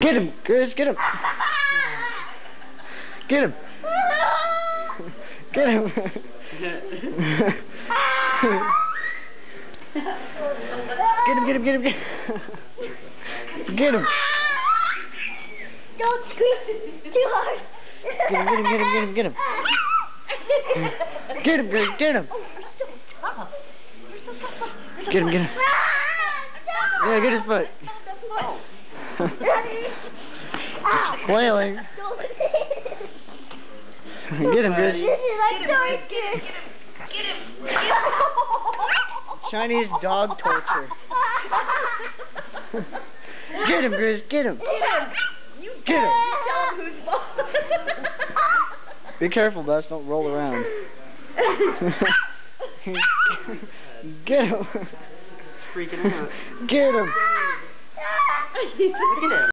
Get him, Chris, get him. Get him. Get him. Get him. Get him. Don't squeeze too hard. Get him. Get him, Chris, get him. Get him. Yeah, get his foot. Flailing. Get him, Chris. Get him. Chinese dog torture. Get him, Chris. Get him. Get him. Be careful, Bess. Don't roll around. Get him. Freaking out. Get him. Look at him.